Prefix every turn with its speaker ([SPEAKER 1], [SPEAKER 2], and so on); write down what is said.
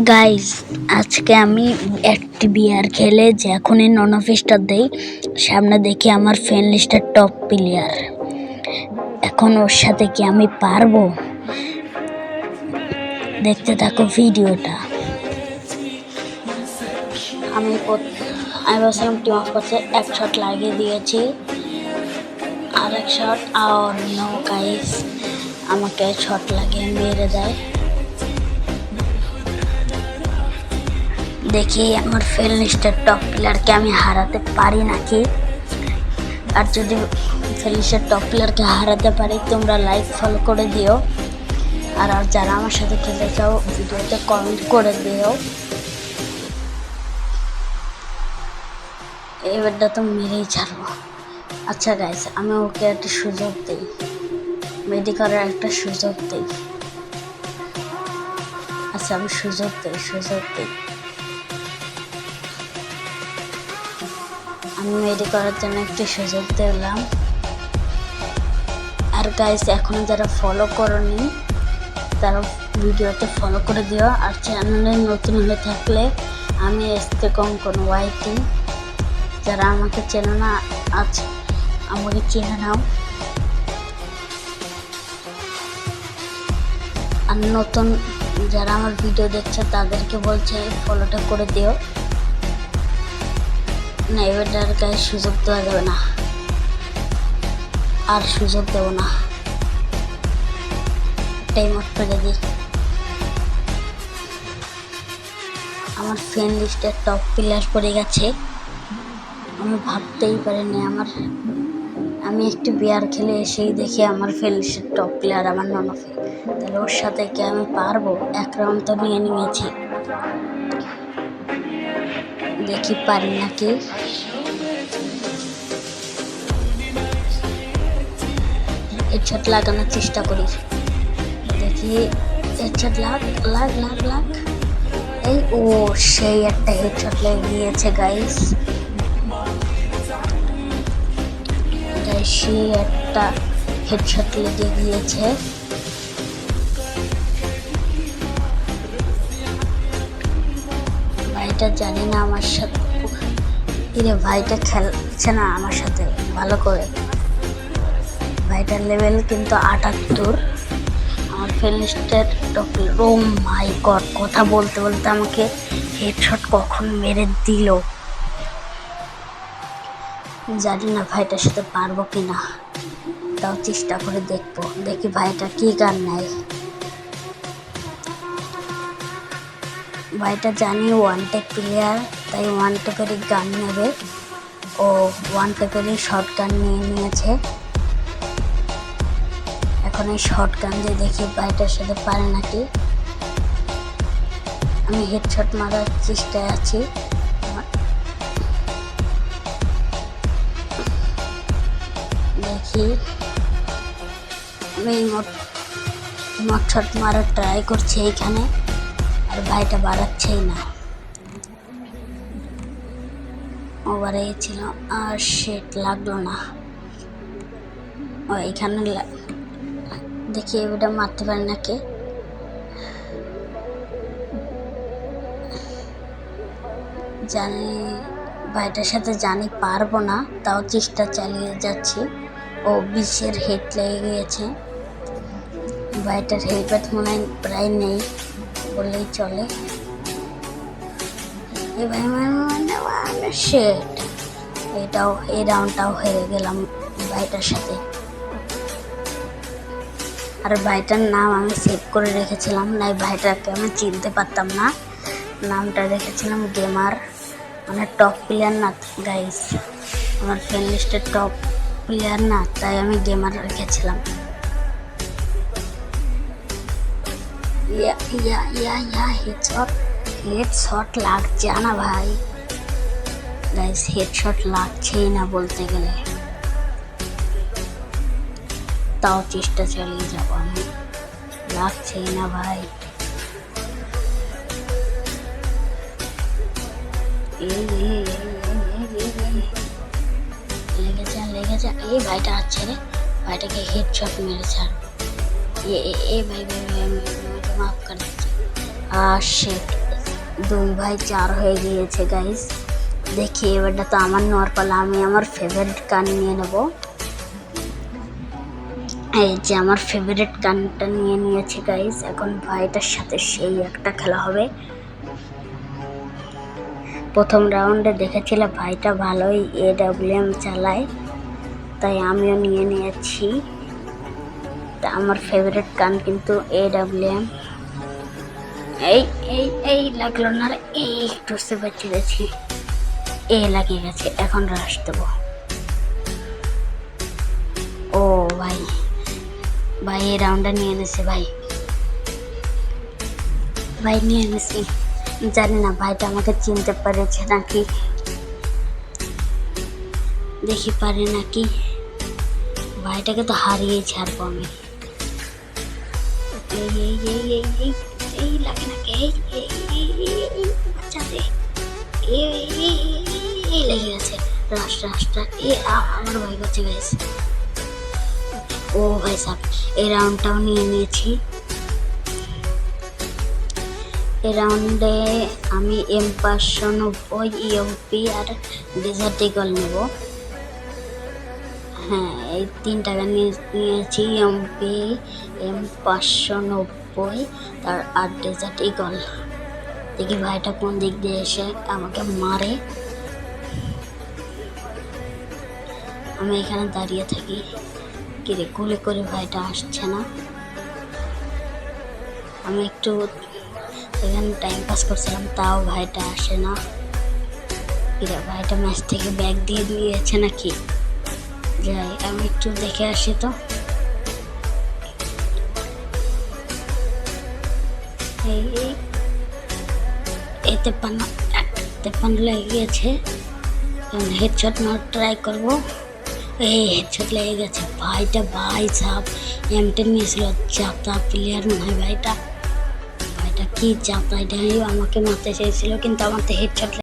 [SPEAKER 1] Guys, আজকে আমি একটি বিয়ার খেলে যে এখনই ননফিসটা দেই, সামনে দেখি আমার ফ্রেন্ড লিস্টের টপ প্লেয়ার। এখন ওর সাথে কি আমি পারবো? দেখতে থাকো ভিডিওটা। আমি ভাবছিলাম টিম অফ করতে এক শট লাগিয়ে দিয়েছি, আরেক শট আর নো গাইস, আমাকে শট লাগিয়ে মেরে দেয়। দেখি আমার ফ্রেন্ড লিস্টের টপ প্লেয়ারকে আমি হারাতে পারি নাকি। আর যদি ফ্রেন্ড লিস্টের টপ প্লেয়ারকে হারাতে পারি, তোমরা লাইক ফলো করে দিও। আর যারা আমার সাথে খেলতে চাও ভিডিওতে কমেন্ট করে দিও। এবারটা তো মেরেই ছাড়বো। আচ্ছা গাইস, আমি ওকে একটা সুযোগ দিই, মেডি করার একটা সুযোগ দিই। আচ্ছা, আমি সুযোগ দিই। আমি মেডি করার জন্য একটি সুযোগ দিলাম। আর গাইস, এখনো যারা ফলো করোনি তারা ভিডিওতে ফলো করে দিও। আর চ্যানেলে নতুন হয়ে থাকলে আমি এসতে কঙ্কন ওয়াইটি, যারা আমাকে চেনো না আজ আমাকে চেনে নাও। আর নতুন যারা আমার ভিডিও দেখছে তাদেরকে বলছে ফলোটা করে দিও। না, এবার গায়ে সুযোগ দেওয়া যাবে না, আর সুযোগ দেবো না। টাইম আউট করে দিই। আমার ফ্রেন্ড লিস্টের টপ প্লেয়ার পড়ে গেছে, আমি ভাবতেই পারিনি। আমি একটি বিয়ার খেলে এসেই দেখি আমার ফ্রেন্ড লিস্টের টপ প্লেয়ার আমার ননফে। তাহলে ওর সাথে কি আমি পারবো? এক রাউন্ড তো নিয়ে নিয়েছি, দেখি পারি নাকি। হেডশট লাগানোর চেষ্টা করি, দেখি হেডশট লাগ। এই ও সেই একটা হেডশট লেগে গিয়েছে গাইস। সেই একটা হেডশট লেগে গিয়েছে। ভাইটা জানি না আমার সাথে, ভাইটা খেলছে না আমার সাথে ভালো করে। ভাইটার লেভেল কিন্তু 78। আমার ফ্রেন্ড লিস্টের টপ। ও মাই গড, কথা বলতে বলতে আমাকে হেডশট কখন মেরে দিল। জানি না ভাইটার সাথে পারবো কি না, তাও চেষ্টা করে দেখবো। দেখি ভাইটা কি গান নেয়। ভাইটা জানি ওয়ান টেপ প্লেয়ার, তাই ওয়ান টেপেরই গান নেবে। ও ওয়ান টেপেরই শর্ট গান নিয়ে নিয়েছে। এখন এই শর্ট গান দিয়ে দেখি ভাইটার সাথে পারে নাকি। আমি হেডশট মারার চেষ্টায় আছি। দেখি আমি মোট শট মারার ট্রাই করছি এইখানে, আর ভাইটা বাড়াচ্ছেই না। ওভারে ছিল আর সেট লাগলো না। ও এখানে দেখি এবারটা মারতে পারি নাকি। জানি ভাইটার সাথে পারবো না, তাও চেষ্টা চালিয়ে যাচ্ছি। ও 20-এর হেড লেগে গিয়েছে। ভাইটার হেলমেট মনে হয় প্রায় নেই বললেই চলে। এই রাউন্ডটাও হেরে গেলাম ভাইটার সাথে। আর ভাইটার নাম আমি সেভ করে রেখেছিলাম, না ভাইটাকে আমি চিনতে পারতাম না। নামটা রেখেছিলাম গেমার, মানে টপ প্লেয়ার না গাইস, আমার ফ্রেন্ড লিস্টের টপ প্লেয়ার না, তাই আমি গেমার রেখেছিলাম। হেডশট লাগছে না ভাই। গাইস, হেডশট লাগছেই না বলতে গেলে, তাও চেষ্টা চালিয়ে যাবো আমি। লাগছেই না ভাই। লেগেছে। এই ভাইটা আছে রে, ভাইটাকে হেডশট মেরে ছাড়বো। ভাই মাফ করে দিচ্ছি। শিট, দুই ভাই 4 হয়ে গিয়েছে গাইস। দেখি এবারটা তো আমার নেওয়ার পালা। আমি আমার ফেভারিট গান নিয়ে নেব। এই যে আমার ফেভারিট গানটা নিয়ে নিয়েছি গাইস। এখন ভাইটার সাথে সেই একটা খেলা হবে। প্রথম রাউন্ডে দেখেছিলাম ভাইটা ভালোই AWM চালায়, তাই আমিও নিয়ে নিয়েছি। তা আমার ফেভারিট গান কিন্তু AWM। এই এই এই লাগলো না রে, এই একটু সেবার চিড়েছি, লাগিয়ে গেছে। এখন রাশ দেবো। ও ভাই, ভাই এই রাউন্ডটা নিয়ে এনেছে। ভাই নিয়ে এনেছি। জানি না ভাইটা আমাকে চিনতে পেরেছে নাকি, দেখি পারে নাকি। ভাইটাকে তো হারিয়ে ছাড়বো আমি। এই এই এই এই এই এই লাগে নাকি, বাচ্চাতে এই লেগে গেছে। রাস্তা আমার ভাই বাচ্চা গেছে। ও ভাই সাহেব, এই রাউন্ডটাও নিয়ে নিয়েছি। এই রাউন্ডে আমি M590 EMP আর ডেজার্ট ইগল নেব। হ্যাঁ, এই 3 টাকা নিয়েছি। EMP, M590 আর ডেজার্ট ইগল। দেখি ভাইটা কোন দিক দিয়ে এসে আমাকে মারে। আমি এখানে দাঁড়িয়ে থাকি। কিরে গুলি করে ভাইটা আসছে না। আমি একটু এখানে টাইম পাস করছিলাম, তাও ভাইটা আসে না। কিরে ভাইটা ম্যাচ থেকে ব্যাগ দিয়ে দিয়েছে নাকি? যাই আমি একটু দেখে আসি তো। এই 53 লেগে গিয়েছে। হেডশট মার ট্রাই করবো। এই হেডশট লেগে গেছে। ভাইটা ভাই সাহেব M10 নিয়েছিল। জাতা প্লেয়ার মনে হয় ভাইটা কি জাতা, এটাই আমাকে মারতে চেয়েছিল, কিন্তু আমার তো হেডশট